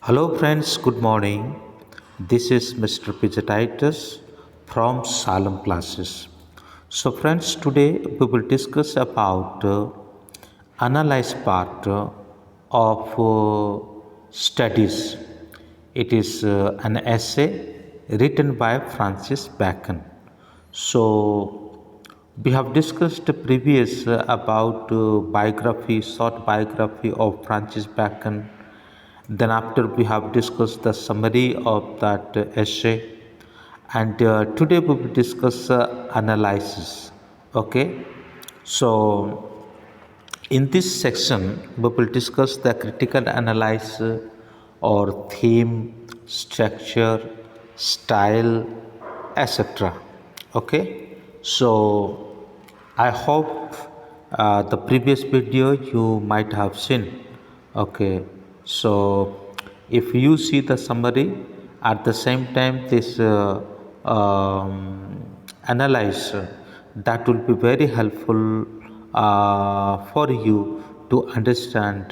Hello, friends, good morning. This is Mr. Pijatitis from Salem classes. So, friends, today we will discuss about analyze part of studies. It is an essay written by Francis Bacon. So, we have discussed previous about short biography of Francis Bacon. Then after we have discussed the summary of that essay, and today we will discuss analysis. Okay, so in this section we will discuss the critical analysis or theme, structure, style, etc. Okay, so I hope the previous video you might have seen. Okay, so if you see the summary at the same time this analyze, that will be very helpful for you to understand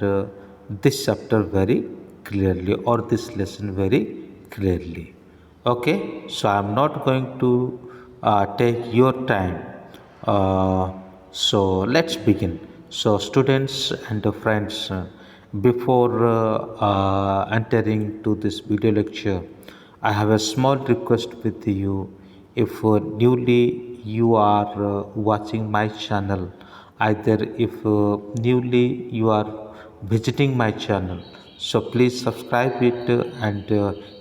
this chapter very clearly or this lesson very clearly. Okay, so I am not going to take your time. So let's begin. So students and friends, before entering to this video lecture, I have a small request with you. If newly you are watching my channel, either if newly you are visiting my channel, so please subscribe it and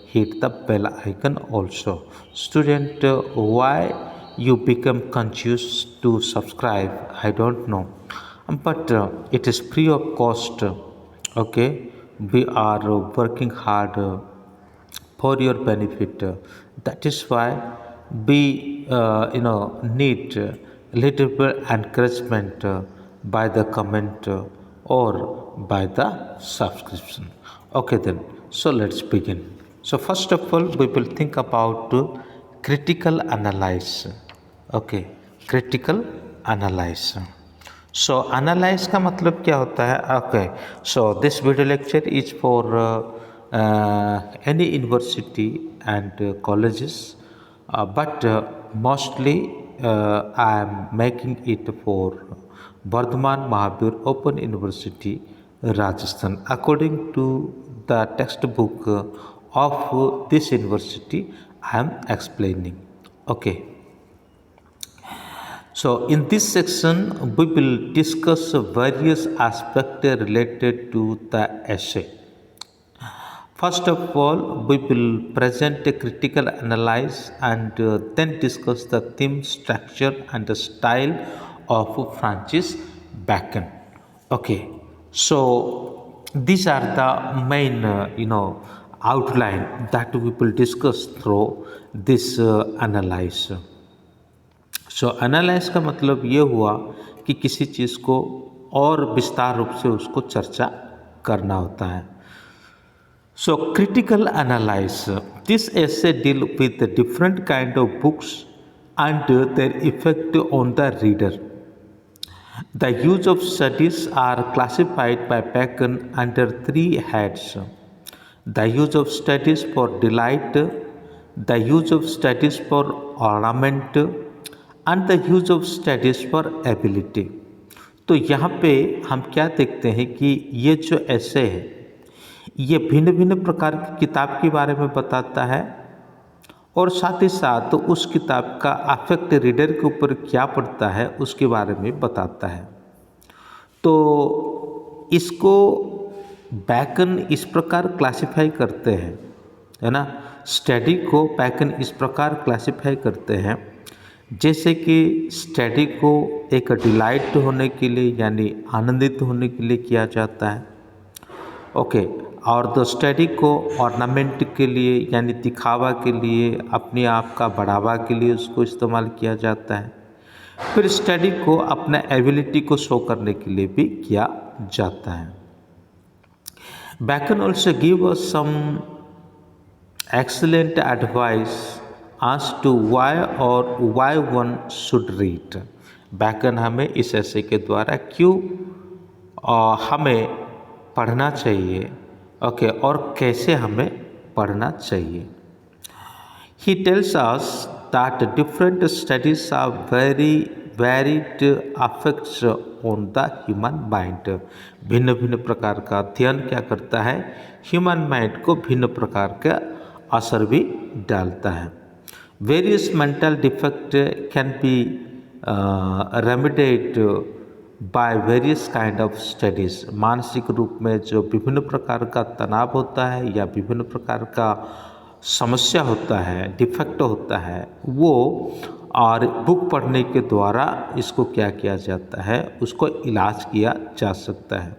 hit the bell icon also. Student, why you become confused to subscribe, I don't know, but it is free of cost. Okay, we are working hard for your benefit. That is why we need little bit encouragement by the comment or by the subscription. Okay then, so let's begin. So first of all we will think about critical analyze. Okay, critical analyze. So analyze का मतलब क्या होता है? Okay, so this video lecture is for any university and colleges, but mostly I am making it for Bardhaman Mahavir Open University, Rajasthan. According to the textbook of this university, I am explaining. Okay. So in this section, we will discuss various aspects related to the essay. First of all, we will present a critical analysis and then discuss the theme, structure, and the style of Francis Bacon. Okay, so these are the main, outline that we will discuss through this analysis. So analyse का मतलब ये हुआ कि किसी चीज़ को और विस्तार रूप से उसको चर्चा करना होता है. So critical analyse, this essay deal with the different kind of books and their effect on the reader. The use of studies are classified by Bacon under three heads: the use of studies for delight, the use of studies for ornament, and the use of studies for ability. तो यहाँ पे हम क्या देखते हैं कि ये जो ऐसे है ये भिन्न भिन्न प्रकार की किताब के बारे में बताता है और साथ ही साथ उस किताब का अफेक्ट रीडर के ऊपर क्या पड़ता है उसके बारे में बताता है. तो इसको बैकन इस प्रकार क्लासिफाई करते हैं, है ना. स्टडी को बैकन इस प्रकार क्लासिफाई करते हैं जैसे कि स्टडी को एक डिलाइट होने के लिए यानी आनंदित होने के लिए किया जाता है. ओके, और द स्टडी को ऑर्नामेंट के लिए यानी दिखावा के लिए, अपने आप का बढ़ावा के लिए उसको इस्तेमाल किया जाता है. फिर स्टडी को अपना एबिलिटी को शो करने के लिए भी किया जाता है. Bacon also give us some excellent advice as to why one should read. Bacon हमें इस ऐसे के द्वारा क्यों हमें पढ़ना चाहिए ओके, और कैसे हमें पढ़ना चाहिए। He tells us that different studies are very varied effects on the human mind. भिन्न भिन्न प्रकार का अध्ययन क्या करता है, ह्यूमन माइंड को भिन्न प्रकार का असर भी डालता है। Various mental defect can be remediate by various kind of studies. मानसिक रूप में जो विभिन्न प्रकार का तनाव होता है या विभिन्न प्रकार का समस्या होता है, डिफेक्ट होता है, वो और बुक पढ़ने के द्वारा इसको क्या किया जाता है, उसको इलाज किया जा सकता है।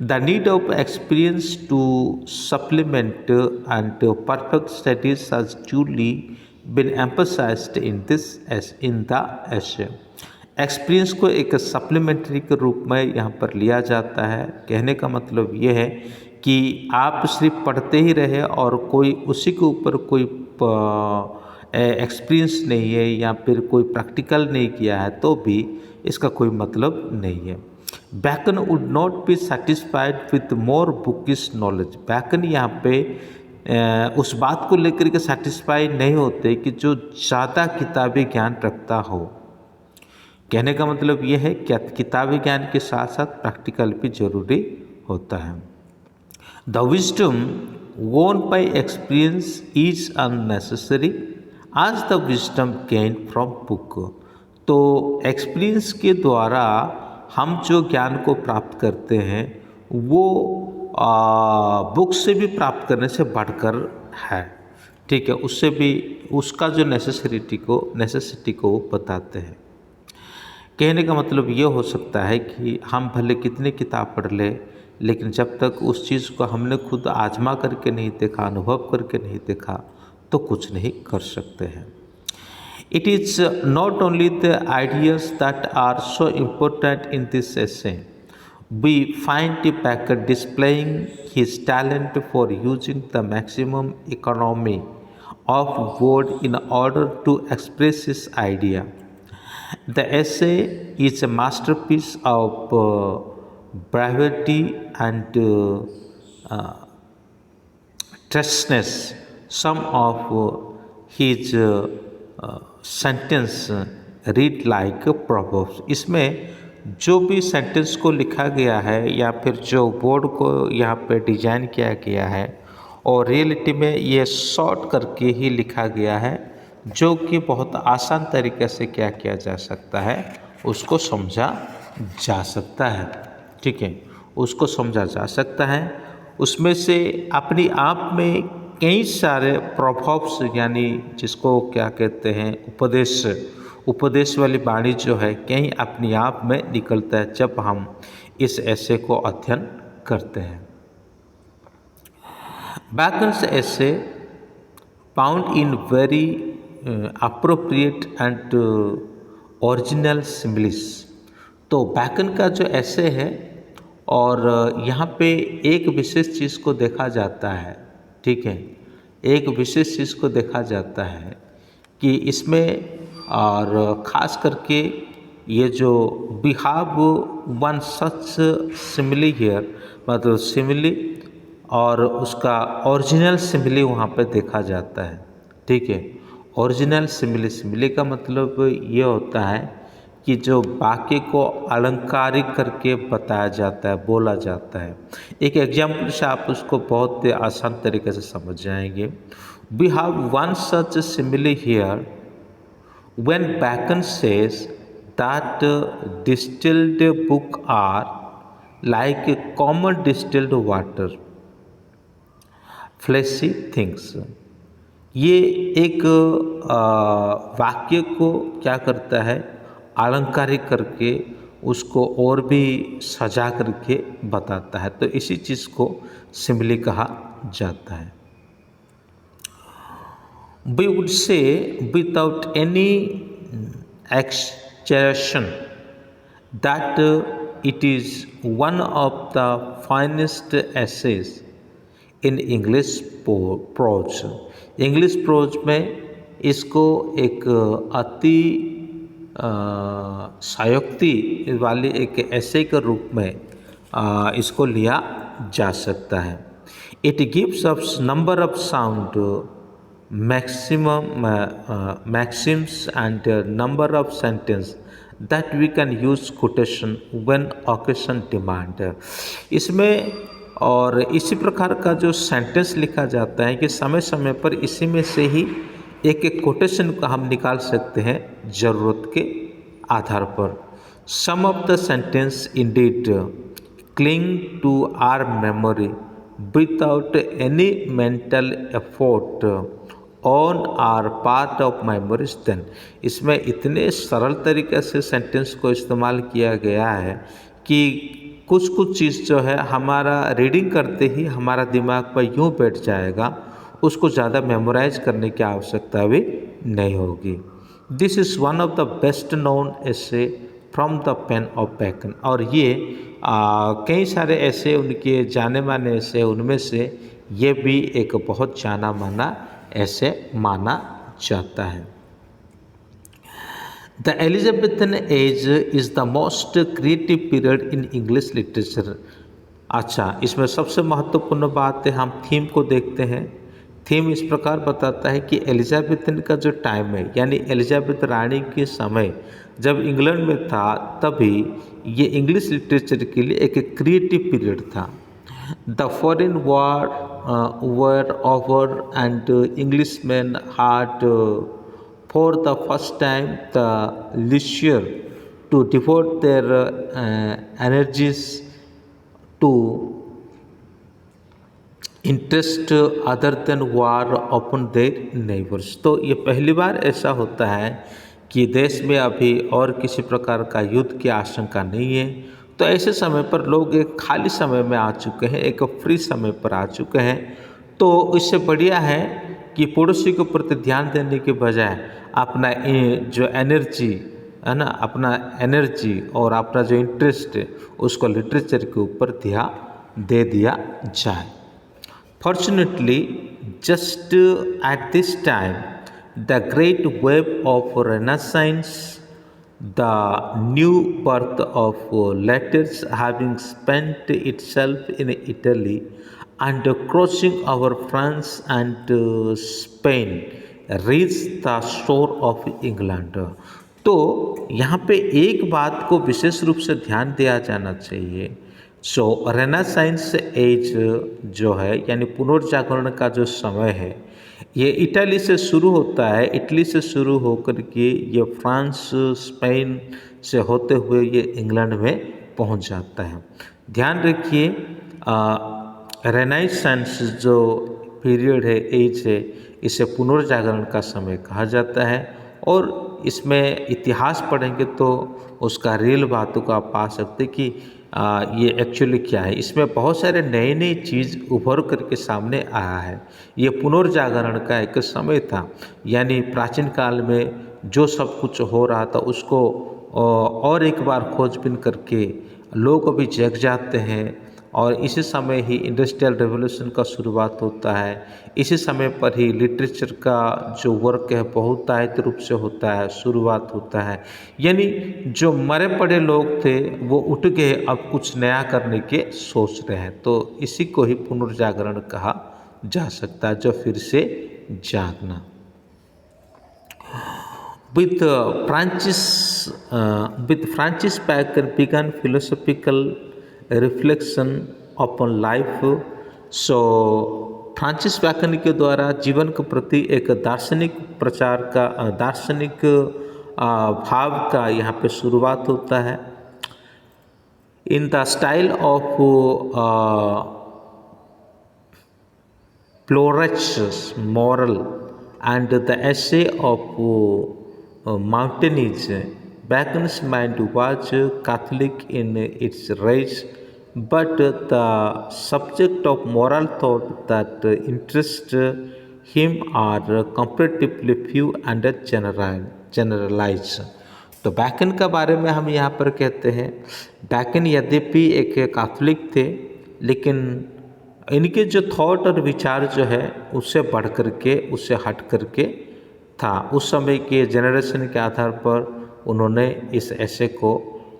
The need of experience to supplement and perfect studies has duly been emphasized in the essay। Experience को एक सप्लीमेंट्री के रूप में यहाँ पर लिया जाता है। कहने का मतलब ये है कि आप सिर्फ पढ़ते ही रहे और कोई उसी के ऊपर कोई एक्सपीरियंस नहीं है या फिर कोई प्रैक्टिकल नहीं किया है तो भी इसका कोई मतलब नहीं है। Bacon would not be satisfied with more bookish knowledge. Bacon यहाँ पे उस बात को लेकर के सेटिस्फाई नहीं होते कि जो ज़्यादा किताबी ज्ञान रखता हो। कहने का मतलब ये है कि किताबी ज्ञान के साथ साथ प्रैक्टिकल भी जरूरी होता है। द विजडम वोन बाई एक्सपीरियंस इज अननेसेसरी आज the wisdom gain from book. तो एक्सपीरियंस के द्वारा हम जो ज्ञान को प्राप्त करते हैं वो बुक से भी प्राप्त करने से बढ़कर है। ठीक है, उससे भी उसका जो नेसेसिटी को वो बताते हैं। कहने का मतलब ये हो सकता है कि हम भले कितने किताब पढ़ ले, लेकिन जब तक उस चीज़ को हमने खुद आजमा करके नहीं देखा, अनुभव करके नहीं देखा, तो कुछ नहीं कर सकते हैं। It is not only the ideas that are so important in this essay. We find Becker displaying his talent for using the maximum economy of word in order to express his idea. The essay is a masterpiece of brevity and terseness. Some of his sentence read like proverbs। इसमें जो भी sentence को लिखा गया है या फिर जो बोर्ड को यहाँ पे डिजाइन किया गया है और रियलिटी में ये शॉर्ट करके ही लिखा गया है, जो कि बहुत आसान तरीके से क्या किया जा सकता है, उसको समझा जा सकता है। ठीक है, उसको समझा जा सकता है। उसमें से अपनी आप में कई सारे प्रभाव्स यानी जिसको क्या कहते हैं उपदेश वाली वाणी जो है कहीं अपने आप में निकलता है जब हम इस ऐसे को अध्ययन करते हैं। Bacon's essays found in very appropriate and original similes. तो बैकन का जो ऐसे है और यहाँ पे एक विशेष चीज़ को देखा जाता है। ठीक है, एक विशेष चीज़ को देखा जाता है कि इसमें और ख़ास करके ये जो we have one such simile here, मतलब सिमिली और उसका ओरिजिनल सिमिली वहाँ पे देखा जाता है। ठीक है, ओरिजिनल सिमिली का मतलब ये होता है कि जो वाक्य को अलंकारिक करके बताया जाता है, बोला जाता है। एक एग्जाम्पल से आप उसको बहुत आसान तरीके से समझ जाएंगे। We have one such simile here when Bacon says that distilled book are like common distilled water, fleshy things। ये एक वाक्य को क्या करता है, अलंकारिक करके उसको और भी सजा करके बताता है। तो इसी चीज़ को सिमिली कहा जाता है। We would say without any exaggeration that it is one of the finest essays in English prose। English pros में इसको एक अति सायोक्ति वाली एक ऐसे के रूप में इसको लिया जा सकता है। It gives us number of sound maxims and number of sentence that we can use quotation when occasion demand. इसमें और इसी प्रकार का जो सेंटेंस लिखा जाता है कि समय समय पर इसी में से ही एक एक कोटेशन को हम निकाल सकते हैं ज़रूरत के आधार पर. Some of the sentence indeed cling to our memory without any mental effort on our part of memories then. इसमें इतने सरल तरीके से सेंटेंस को इस्तेमाल किया गया है कि कुछ कुछ चीज़ जो है हमारा रीडिंग करते ही हमारा दिमाग पर यूँ बैठ जाएगा, उसको ज़्यादा मेमोराइज करने की आवश्यकता भी नहीं होगी. This is one of the best known essay from the pain of bacon. और ये कई सारे ऐसे उनके जाने माने ऐसे, उनमें से ये भी एक बहुत जाना माना ऐसे माना जाता है. The Elizabethan age is the most creative period in English literature. अच्छा, इसमें सबसे महत्वपूर्ण बात है, हम थीम को देखते हैं. थीम इस प्रकार बताता है कि एलिजाबेथन का जो टाइम है, यानी एलिजाबेथ रानी के समय जब इंग्लैंड में था, तभी ये इंग्लिश लिटरेचर के लिए एक क्रिएटिव पीरियड था. The foreign war were over and Englishman had for the first time the leisure to devote their energies to interest other than war upon their neighbours. तो ये पहली बार ऐसा होता है कि देश में अभी और किसी प्रकार का युद्ध की आशंका नहीं है, तो ऐसे समय पर लोग एक खाली समय में आ चुके हैं, एक फ्री समय पर आ चुके हैं. तो इससे बढ़िया है कि पड़ोसी के प्रति ध्यान देने के बजाय अपना जो एनर्जी है ना, अपना एनर्जी और अपना जो इंटरेस्ट है उसको लिटरेचर के ऊपर ध्यान दे दिया जाए. Fortunately, just at this time, the great wave of Renaissance, the new birth of letters having spent itself in Italy and crossing over France and Spain, reached the shore of England. तो यहाँ पे एक बात को विशेष रूप से ध्यान दिया जाना चाहिए. सो रेनेसाइंस एज जो है, यानी पुनर्जागरण का जो समय है, ये इटली से शुरू होता है. इटली से शुरू होकर के ये फ्रांस, स्पेन से होते हुए ये इंग्लैंड में पहुंच जाता है. ध्यान रखिए, रेनेसाइंस जो पीरियड है, एज है, इसे पुनर्जागरण का समय कहा जाता है. और इसमें इतिहास पढ़ेंगे तो उसका रियल बातों को आप पा सकते कि ये एक्चुअली क्या है. इसमें बहुत सारे नए नए चीज़ उभर करके सामने आया है. ये पुनर्जागरण का एक समय था, यानी प्राचीन काल में जो सब कुछ हो रहा था उसको और एक बार खोजबीन करके लोग अभी जग जाते हैं. और इसी समय ही इंडस्ट्रियल रेवोल्यूशन का शुरुआत होता है. इसी समय पर ही लिटरेचर का जो वर्क है बहुत दायित्व रूप से होता है, शुरुआत होता है. यानी जो मरे पड़े लोग थे वो उठ गए, अब कुछ नया करने के सोच रहे हैं. तो इसी को ही पुनर्जागरण कहा जा सकता है, जो फिर से जागना. With Francis Bacon began philosophical reflection upon life. So Francis bacon के द्वारा जीवन के प्रति एक दार्शनिक प्रचार का, दार्शनिक भाव का यहाँ पे शुरुआत होता है. In the style of Plauch's moral and the essay of Montaigne, Bacon's mind was Catholic in its rage, but the subject of moral thought that interest him are comparatively few and generalized. तो Bacon का बारे में हम यहाँ पर कहते हैं, bacon यद्यपि एक कैथोलिक थे, लेकिन इनके जो थॉट और विचार जो है उससे बढ़ कर के, उससे हट कर के था. उस समय के जनरेशन के आधार पर उन्होंने इस ऐसे को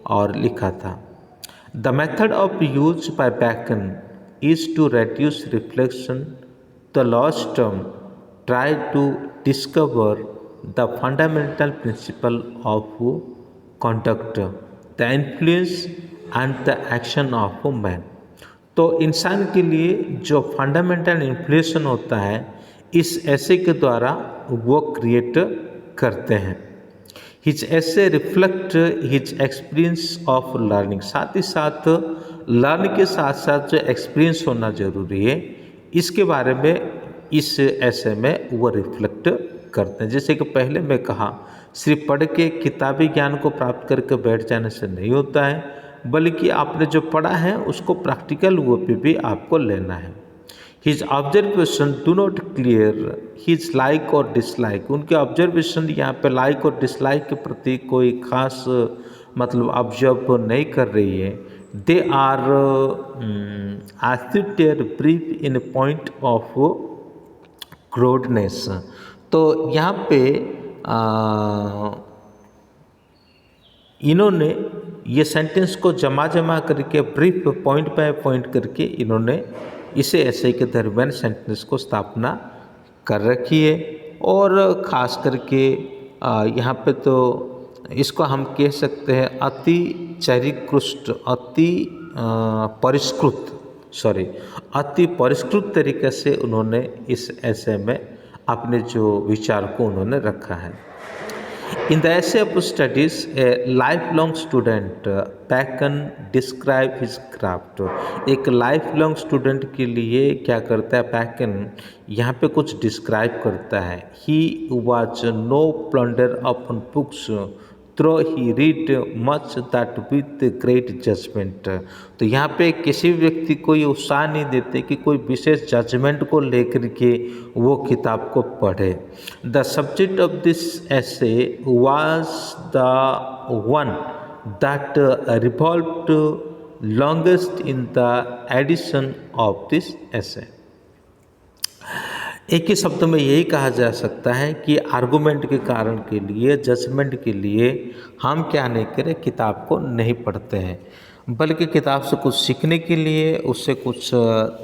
और लिखा था. The method of use by bacon is to reduce reflection. The last term try to discover the fundamental principle of conduct, the influence and the action of man. तो इंसान के लिए जो फंडामेंटल इन्फ्लुएंस होता है इस ऐसे के द्वारा वो क्रिएट करते हैं। हिज ऐसे reflect his experience of learning, साथ ही साथ लर्न के साथ साथ जो एक्सपीरियंस होना जरूरी है इसके बारे में इस ऐसे में वो रिफ्लेक्ट करते हैं। जैसे कि पहले मैं कहा, सिर्फ पढ़ के किताबी ज्ञान को प्राप्त करके बैठ जाने से नहीं होता है, बल्कि आपने जो पढ़ा है उसको प्रैक्टिकल वो पे भी आपको लेना है। His observation do not clear his like और डिसलाइक, उनके ऑब्जर्वेशन यहाँ पे लाइक और डिसलाइक के प्रति कोई खास मतलब ऑब्जर्व नहीं कर रही है। They are austere brief in point of crudeness. तो यहाँ पे इन्होंने ये सेंटेंस को जमा करके ब्रीफ पॉइंट बाय पॉइंट करके इन्होंने इसे ऐसे के दरमियान सेंटेंस को स्थापना कर रखी है। और ख़ास करके यहाँ पे तो इसको हम कह सकते हैं अति चरिकृष्ट अति परिष्कृत तरीके से उन्होंने इस ऐसे में अपने जो विचार को उन्होंने रखा है। In the essay of studies, a lifelong student Bacon describe his craft. एक लाइफ स्टूडेंट के लिए क्या करता है बैकन, यहाँ पे कुछ डिस्क्राइब करता है। He was no plunder upon books, though he read much that with great judgment. तो यहाँ पे किसी व्यक्ति को ये उत्साह नहीं देते कि कोई विशेष जजमेंट को लेकर के वो किताब को पढ़े। The subject of this essay was the one that revolved longest in the edition of this essay. एक ही शब्द में यही कहा जा सकता है कि आर्गूमेंट के कारण के लिए, जजमेंट के लिए हम क्या नहीं करें, किताब को नहीं पढ़ते हैं, बल्कि किताब से कुछ सीखने के लिए, उससे कुछ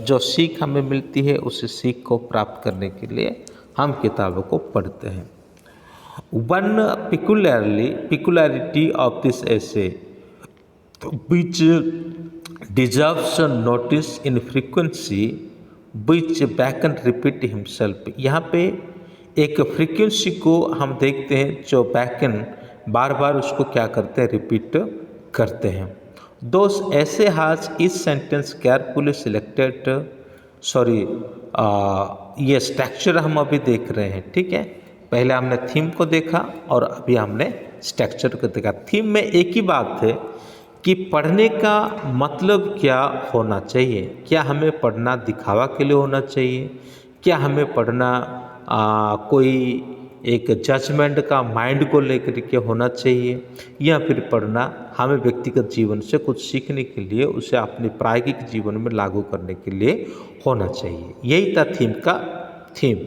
जो सीख हमें मिलती है उस सीख को प्राप्त करने के लिए हम किताबों को पढ़ते हैं। One peculiarity of this essay which deserves notice in frequency which Bacon repeat himself। यहाँ पे एक फ्रीक्वेंसी को हम देखते हैं जो बैकन बार बार उसको क्या करते हैं, रिपीट करते हैं। दोस ऐसे हाज इस सेंटेंस केयरफुली सिलेक्टेड, ये स्ट्रक्चर हम अभी देख रहे हैं, ठीक है। पहले हमने थीम को देखा और अभी हमने स्ट्रक्चर को देखा। थीम में एक ही बात है कि पढ़ने का मतलब क्या होना चाहिए। क्या हमें पढ़ना दिखावा के लिए होना चाहिए, क्या हमें पढ़ना कोई एक जजमेंट का माइंड को लेकर के होना चाहिए, या फिर पढ़ना हमें व्यक्तिगत जीवन से कुछ सीखने के लिए, उसे अपने प्रायोगिक जीवन में लागू करने के लिए होना चाहिए। यही था थीम का थीम।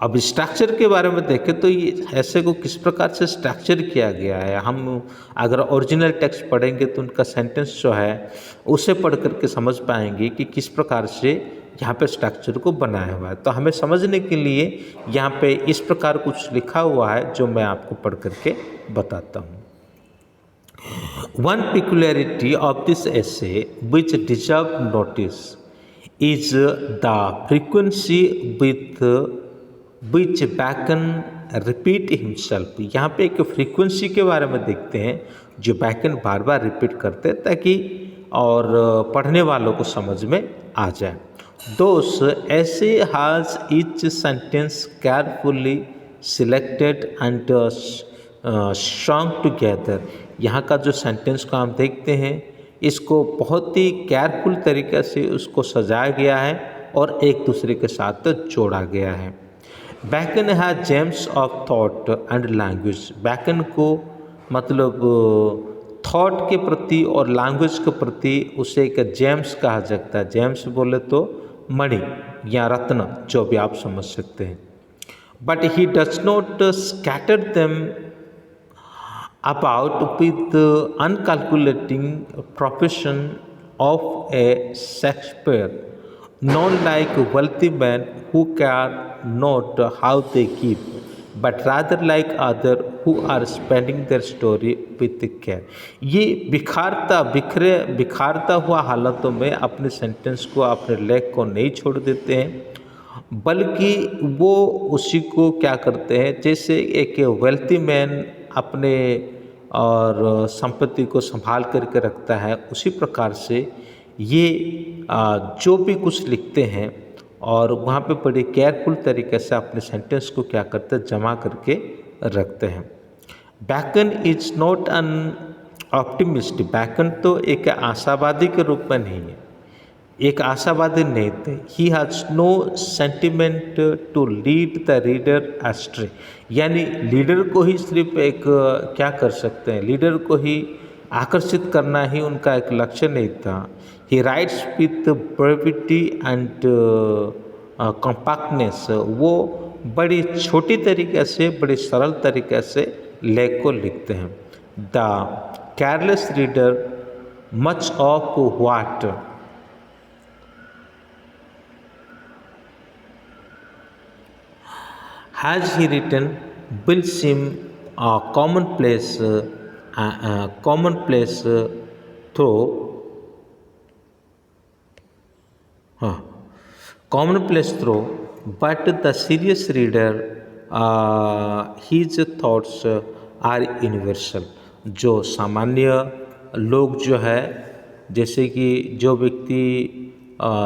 अब स्ट्रक्चर के बारे में देखें तो ये ऐसे को किस प्रकार से स्ट्रक्चर किया गया है। हम अगर ओरिजिनल टेक्स्ट पढ़ेंगे तो उनका सेंटेंस जो है उसे पढ़ करके समझ पाएंगे कि किस प्रकार से यहाँ पे स्ट्रक्चर को बनाया हुआ है। तो हमें समझने के लिए यहाँ पे इस प्रकार कुछ लिखा हुआ है जो मैं आपको पढ़ करके बताता हूँ। One peculiarity of this essay which deserve notice is the frequency with which Bacon repeat himself। यहाँ पे एक फ्रीक्वेंसी के बारे में देखते हैं जो बैकन बार बार रिपीट करते हैं ताकि और पढ़ने वालों को समझ में आ जाए। दोस ऐसे has each sentence carefully selected and strung together। यहाँ का जो सेंटेंस को हम देखते हैं इसको बहुत ही केयरफुल तरीके से उसको सजाया गया है और एक दूसरे के साथ जोड़ा गया है। बैकन है James of thought and language. Bacon को मतलब थॉट के प्रति और लैंग्वेज के प्रति उसे एक जेम्स कहा जाता है। जेम्स बोले तो मणि या रत्न, जो भी आप समझ सकते हैं। But he does not scatter them about with uncalculating profession of a Shakespeare. not like wealthy men who care not how they give, but rather like other who are spending their story with care. ये बिखारता हुआ हालातों में अपने sentence को, अपने लेख को नहीं छोड़ देते हैं, बल्कि वो उसी को क्या करते हैं, जैसे एक वेल्थी मैन अपने और संपत्ति को संभाल करके रखता है, उसी प्रकार से ये जो भी कुछ लिखते हैं और वहाँ पे बड़े केयरफुल तरीके से अपने सेंटेंस को क्या करते हैं, जमा करके रखते हैं। Bacon is not an optimist. Bacon तो एक आशावादी के रूप में नहीं है, एक आशावादी नहीं थे। He has no sentiment to lead the reader astray, यानी लीडर को ही सिर्फ एक क्या कर सकते हैं, लीडर को ही आकर्षित करना ही उनका एक लक्ष्य नहीं था। ही rights with brevity and compactness. वो बड़ी छोटी तरीके से, बड़ी सरल तरीके से लेख को लिखते हैं। The careless reader much of what has he written will seem commonplace through commonplace through, but the serious reader his thoughts are universal. जो सामान्य लोग जो है, जैसे कि जो व्यक्ति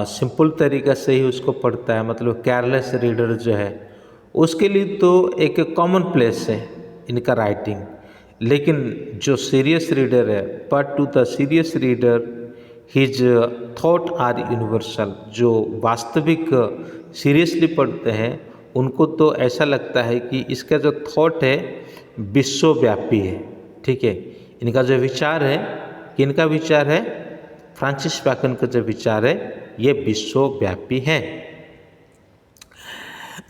सिंपल तरीक़े से ही उसको पढ़ता है, मतलब केयरलेस रीडर जो है, उसके लिए तो एक कॉमन प्लेस है इनका राइटिंग। लेकिन जो सीरियस रीडर है, but to the serious reader his thought are universal. जो वास्तविक सीरियसली पढ़ते हैं उनको तो ऐसा लगता है कि इसका जो थॉट है विश्वव्यापी है। ठीक है, इनका जो विचार है, किनका विचार है, फ्रांसिस बैकन का जो विचार है ये विश्वव्यापी है।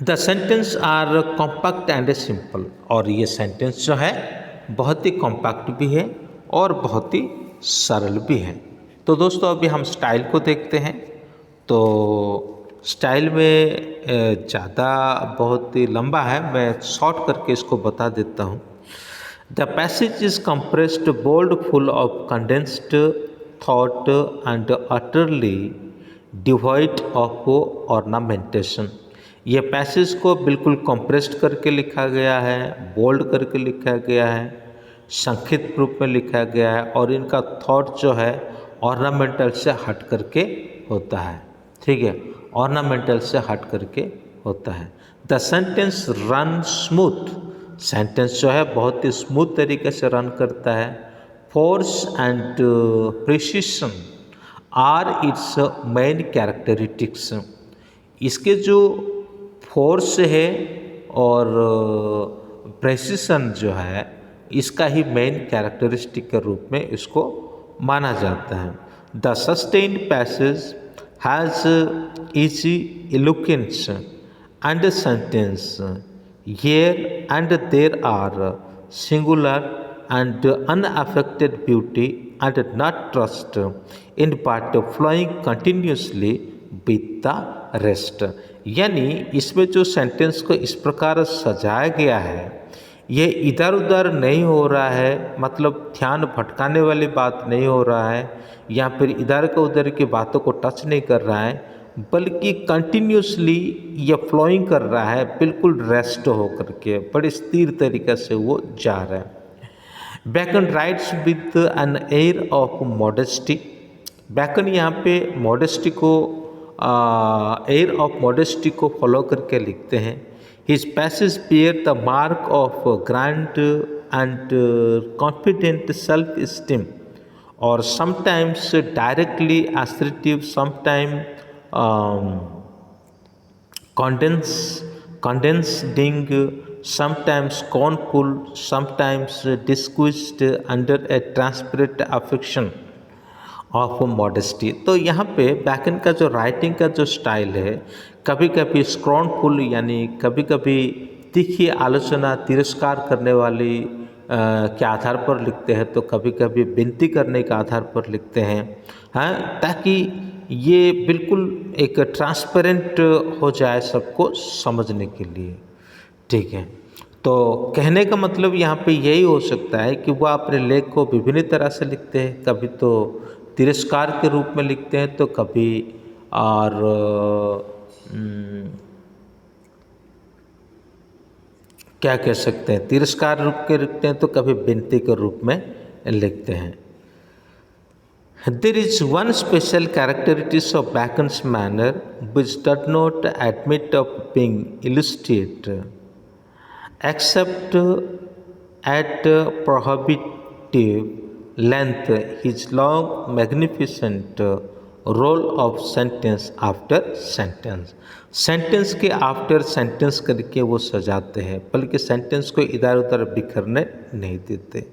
The sentence are compact and simple. और ये सेंटेंस जो है बहुत ही कॉम्पैक्ट भी है और बहुत ही सरल भी है। तो दोस्तों अभी हम स्टाइल को देखते हैं। तो स्टाइल में ज़्यादा बहुत ही लंबा है, मैं शॉर्ट करके इसको बता देता हूँ। The passage is compressed, bold, full of condensed thought and utterly devoid of ornamentation. ये पैसेज को बिल्कुल कंप्रेस्ड करके लिखा गया है, बोल्ड करके लिखा गया है, संक्षिप्त रूप में लिखा गया है, और इनका थॉट जो है ऑर्नामेंटल से हट करके होता है। ठीक है, ऑर्नामेंटल से हट करके होता है। The sentence run smooth. Sentence जो है बहुत ही स्मूथ तरीके से रन करता है। Force and precision are its main characteristics. इसके जो फोर्स है और प्रेसिशन जो है, इसका ही मेन कैरेक्टरिस्टिक के रूप में इसको माना जाता है। The sustained passage has easy eloquence and sentence here and there are singular and unaffected beauty and not trust in but flowing continuously with the rest। यानी इसमें जो सेंटेंस को इस प्रकार सजाया गया है, ये इधर उधर नहीं हो रहा है, मतलब ध्यान भटकाने वाली बात नहीं हो रहा है, या फिर इधर का उधर की बातों को टच नहीं कर रहा है, बल्कि कंटिन्यूसली ये फ्लोइंग कर रहा है, बिल्कुल रेस्ट हो करके बड़े स्थिर तरीके से वो जा रहा है। Bacon writes with an air of modesty. Bacon यहाँ पे मॉडेस्टी को एयर ऑफ मॉडेस्टी को फॉलो करके लिखते हैं। His passage bear the mark of grand and confident self esteem, और sometimes directly assertive, sometime condescending, sometimes scornful, sometimes disguised under a transparent affection of modesty। तो यहाँ पे bacon का जो राइटिंग का जो स्टाइल है, कभी कभी स्कॉर्नफुल यानी कभी कभी तीखी आलोचना, तिरस्कार करने वाली के आधार पर लिखते हैं, तो कभी कभी विनती करने के आधार पर लिखते हैं, हाँ, ताकि ये बिल्कुल एक ट्रांसपेरेंट हो जाए सबको समझने के लिए। ठीक है, तो कहने का मतलब यहाँ पे यही हो सकता है कि वह अपने लेख को विभिन्न तरह से लिखते हैं, कभी तो तिरस्कार के रूप में लिखते हैं, तो कभी और क्या कह सकते हैं, तिरस्कार रूप के लिखते हैं, तो कभी विनती के रूप में लिखते हैं। There is one special characteristic of Bacon's manner which does not admit of being illustrated, except at prohibitive length. His long, magnificent roll of sentence after sentence. Sentence के आफ्टर सेंटेंस करके वो सजाते हैं, बल्कि सेंटेंस को इधर उधर बिखरने नहीं देते।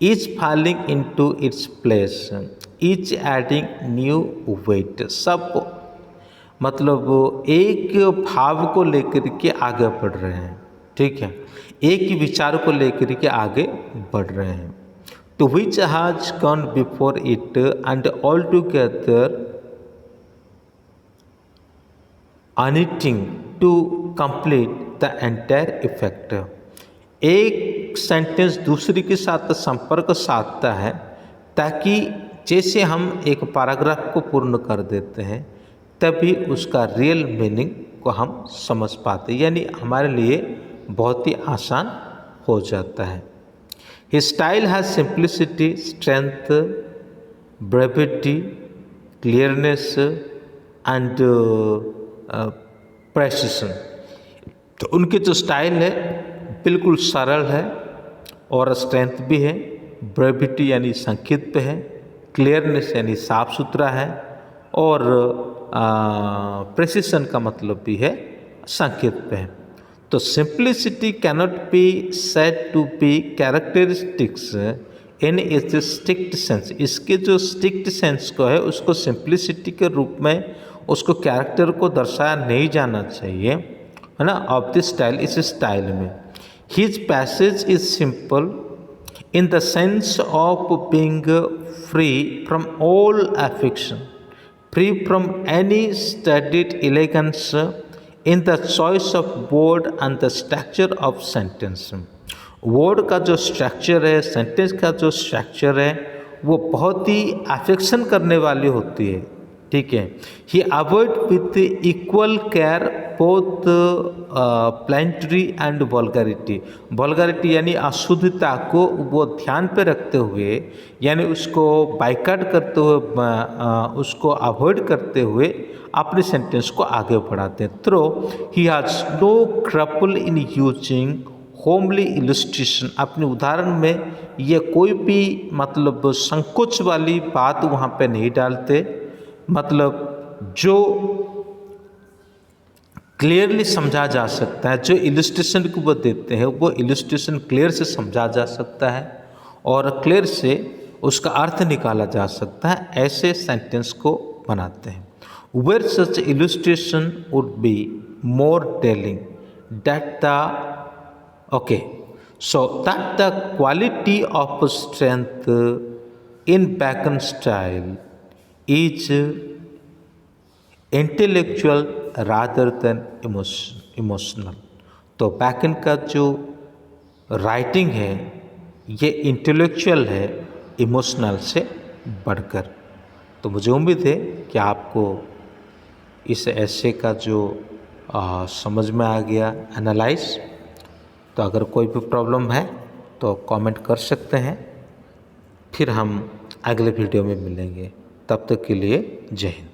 Each falling into its place, each adding new weight, सब मतलब एक भाव को लेकर के आगे बढ़ रहे हैं। ठीक है, एक ही विचार को लेकर के आगे बढ़ रहे हैं। To which has gone before it and altogether unitting to complete the entire effect. एक सेंटेंस दूसरी के साथ संपर्क साधता है, ताकि जैसे हम एक पैराग्राफ को पूर्ण कर देते हैं तभी उसका रियल मीनिंग को हम समझ पाते, यानी हमारे लिए बहुत ही आसान हो जाता है। His style has simplicity, strength, brevity, clearness and precision. तो उनके जो स्टाइल है बिल्कुल सरल है, और स्ट्रेंथ भी है, ब्रेविटी यानी संक्षिप्त है, क्लियरनेस यानी साफ सुथरा है, और प्रेसिशन का मतलब भी है संक्षिप्त है। तो simplicity cannot be said to be characteristics in its strict sense. इसके जो स्ट्रिक्ट सेंस को है उसको सिंप्लिसिटी के रूप में उसको कैरेक्टर को दर्शाया नहीं जाना चाहिए, है ना, ऑफ दिस स्टाइल, इस स्टाइल में। His passage is simple in the sense of being free from all affection, free from any studied elegance in the choice of word and the structure of sentence. Word का जो structure है, sentence का जो structure है, वो बहुत ही affection करने वाली होती है। ठीक है, he avoid with equal care both pedantry and vulgarity. Vulgarity यानी अशुद्धता को वो ध्यान पे रखते हुए, यानी उसको बाइकाट करते हुए, उसको अवॉइड करते हुए अपने सेंटेंस को आगे बढ़ाते हैं। Though he has no scruple in using homely illustration. अपने उदाहरण में ये कोई भी मतलब संकोच वाली बात वहाँ पे नहीं डालते, मतलब जो क्लियरली समझा जा सकता है, जो इलस्ट्रेशन को वो देते हैं वो इलस्ट्रेशन क्लियर से समझा जा सकता है और क्लियर से उसका अर्थ निकाला जा सकता है, ऐसे सेंटेंस को बनाते हैं। Where such illustration would be more telling that the quality of strength in Bacon's style is intellectual rather than emotional। तो बैकन का जो राइटिंग है ये इंटेलेक्चुअल है, इमोशनल से बढ़कर। तो मुझे उम्मीद है कि आपको इस ऐसे का जो समझ में आ गया एनालाइज। तो अगर कोई भी प्रॉब्लम है तो कमेंट कर सकते हैं, फिर हम अगले वीडियो में मिलेंगे। तब तक के लिए जय हिंद।